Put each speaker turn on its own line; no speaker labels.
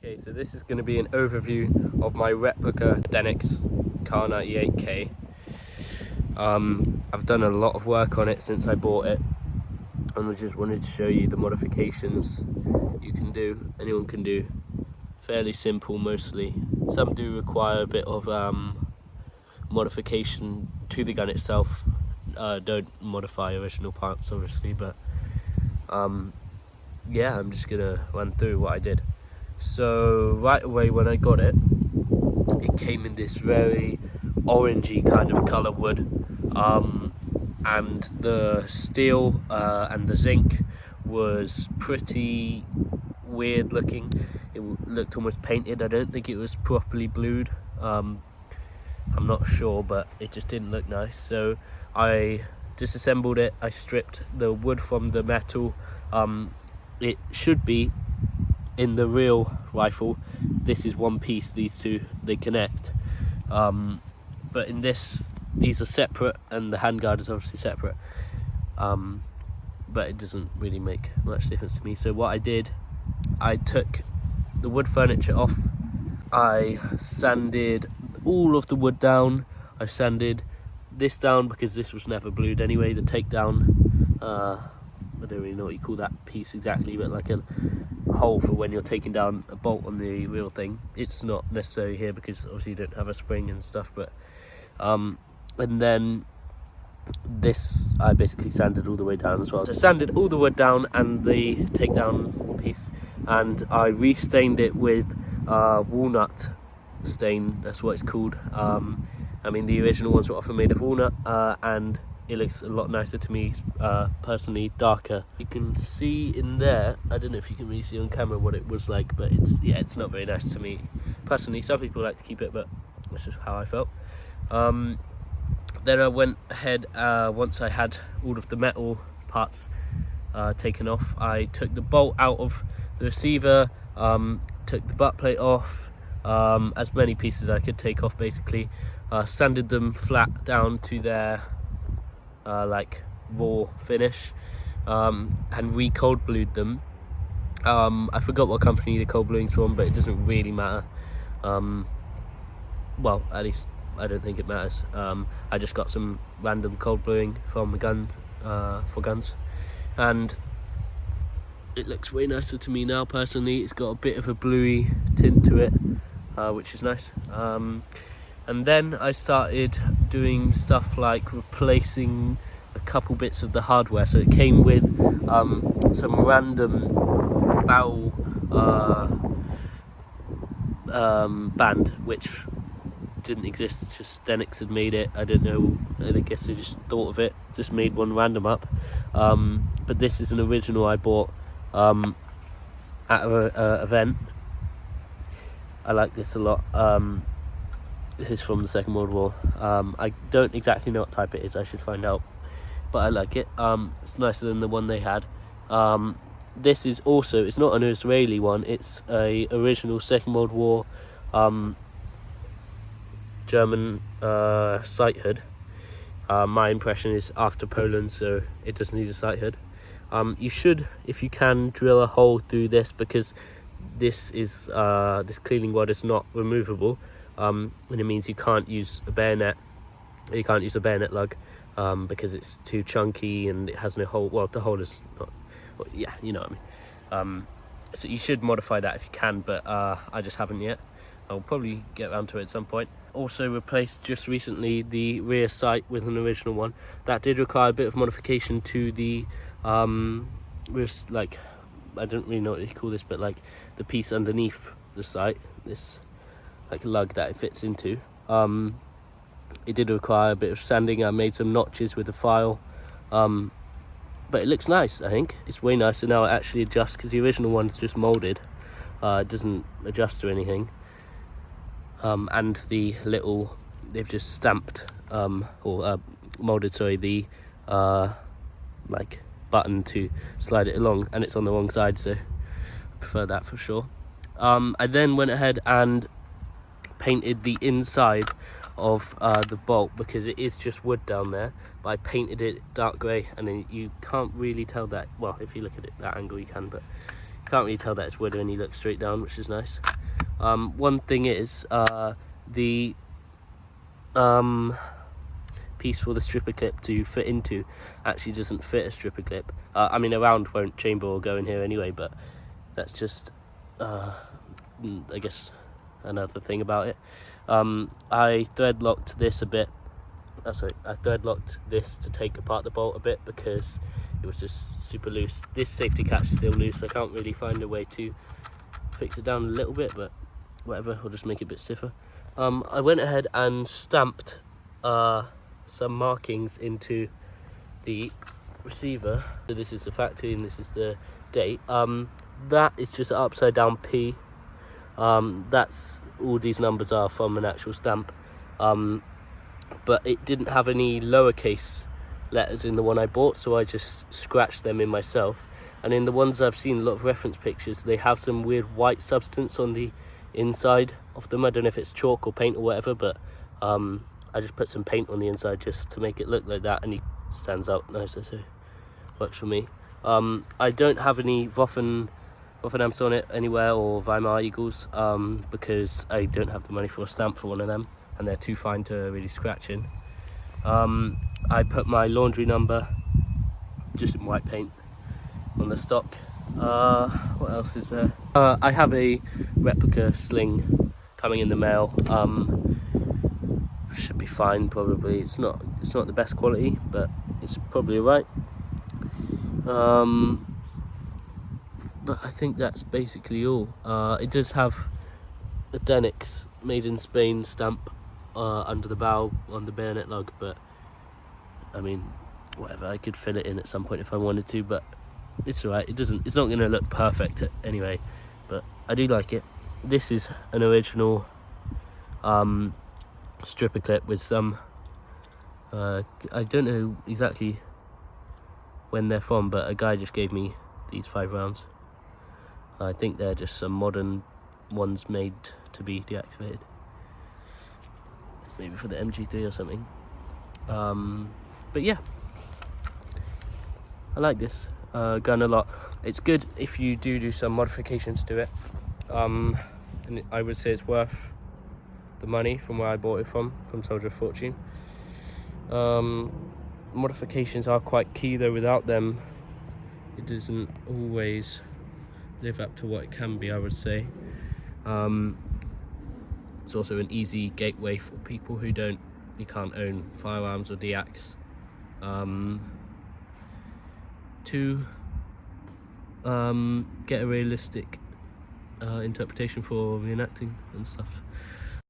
Okay, so this is going to be an overview of my replica Denix Kar98k. I've done a lot of work on it since I bought it, and I just wanted to show you the modifications you can do, anyone can do. Fairly simple mostly. Some do require a bit of modification to the gun itself. Don't modify original parts obviously, but yeah, I'm just gonna run through what I did. So right away when I got it, it came in this very orangey kind of colour wood, and the steel and the zinc was pretty weird looking. It looked almost painted. I don't think it was properly blued. I'm not sure, but it just didn't look nice. So I disassembled it. I stripped the wood from the metal. It should be in the real rifle, this is one piece, these two, they connect. But in this, these are separate, and the handguard is obviously separate. But it doesn't really make much difference to me. So what I did, I took the wood furniture off, I sanded all of the wood down, I sanded this down because this was never blued anyway, the takedown, I don't really know what you call that piece exactly, but like a hole for when you're taking down a bolt on the real thing. It's not necessary here because obviously you don't have a spring and stuff, but and then this I basically sanded all the way down as well. So I sanded all the wood down and the takedown piece, and I restained it with walnut stain, that's what it's called. I mean, the original ones were often made of walnut, and it looks a lot nicer to me, personally, darker. You can see in there, I don't know if you can really see on camera what it was like, but it's not very nice to me personally. Some people like to keep it, but that's just how I felt. Then I went ahead, once I had all of the metal parts taken off, I took the bolt out of the receiver, took the butt plate off, as many pieces as I could take off basically, sanded them flat down to their like raw finish, and re-cold blued them. I forgot what company the cold bluing's from, but it doesn't really matter. Well, at least I don't think it matters. I just got some random cold bluing from a gun, for guns, and it looks way nicer to me now personally. It's got a bit of a bluey tint to it, which is nice. And then I started doing stuff like replacing a couple bits of the hardware. So it came with some random barrel band, which didn't exist, it's just Denix had made it. I don't know, I guess they just thought of it, just made one random up. But this is an original I bought at an event. I like this a lot. This is from the Second World War. I don't exactly know what type it is, I should find out, but I like it. It's nicer than the one they had. This is also, it's not an Israeli one, it's a original Second World War German sight hood. My impression is after Poland, so it doesn't need a sight hood. You should, if you can, drill a hole through this, because this is this cleaning rod is not removable. And it means you can't use a bayonet. You can't use a bayonet lug because it's too chunky and it has no hole. Well, the hole is not. Well, yeah, you know what I mean. So you should modify that if you can, but I just haven't yet. I'll probably get around to it at some point. Also replaced just recently the rear sight with an original one. That did require a bit of modification to the like, I don't really know what you call this, but like the piece underneath the sight, this like lug that it fits into. It did require a bit of sanding. I made some notches with a file, but it looks nice. I think it's way nicer now. It actually adjusts, because the original one's just molded. It doesn't adjust to anything. And the little, they've just stamped or molded, sorry, the like button to slide it along, and it's on the wrong side, so I prefer that for sure. I then went ahead and painted the inside of the bolt, because it is just wood down there, but I painted it dark grey, and then you can't really tell that, well, if you look at it that angle you can, but you can't really tell that it's wood when you look straight down, which is nice. One thing is the piece for the stripper clip to fit into actually doesn't fit a stripper clip. I mean, a round won't chamber or go in here anyway, but that's just I guess another thing about it. I thread locked this a bit. I thread locked this to take apart the bolt a bit because it was just super loose. This safety catch is still loose, so I can't really find a way to fix it down a little bit, but whatever, I'll just make it a bit stiffer. I went ahead and stamped some markings into the receiver. So this is the factory and this is the date. That is just an upside down P. That's all these numbers are from an actual stamp. But it didn't have any lowercase letters in the one I bought, so I just scratched them in myself. And in the ones I've seen, a lot of reference pictures, they have some weird white substance on the inside of them. I don't know if it's chalk or paint or whatever, but I just put some paint on the inside just to make it look like that, and it stands out nicer, so works for me. I don't have any Waffen-Amps on it anywhere, or Weimar Eagles, because I don't have the money for a stamp for one of them, and they're too fine to really scratch in. I put my laundry number just in white paint on the stock. What else is there? I have a replica sling coming in the mail. Should be fine probably. It's not the best quality, but it's probably alright. But I think that's basically all. It does have a Denix made in Spain stamp under the bow on the bayonet lug, but I mean, whatever, I could fill it in at some point if I wanted to, but it's alright. It's not going to look perfect anyway, but I do like it. This is an original stripper clip with some I don't know exactly when they're from, but a guy just gave me these 5 rounds. I think they're just some modern ones made to be deactivated, maybe for the MG3 or something. But yeah, I like this gun a lot. It's good if you do some modifications to it, and I would say it's worth the money from where I bought it from Soldier of Fortune. Modifications are quite key though. Without them, it doesn't always live up to what it can be, I would say. It's also an easy gateway for people who can't own firearms or DX, to get a realistic interpretation for reenacting and stuff.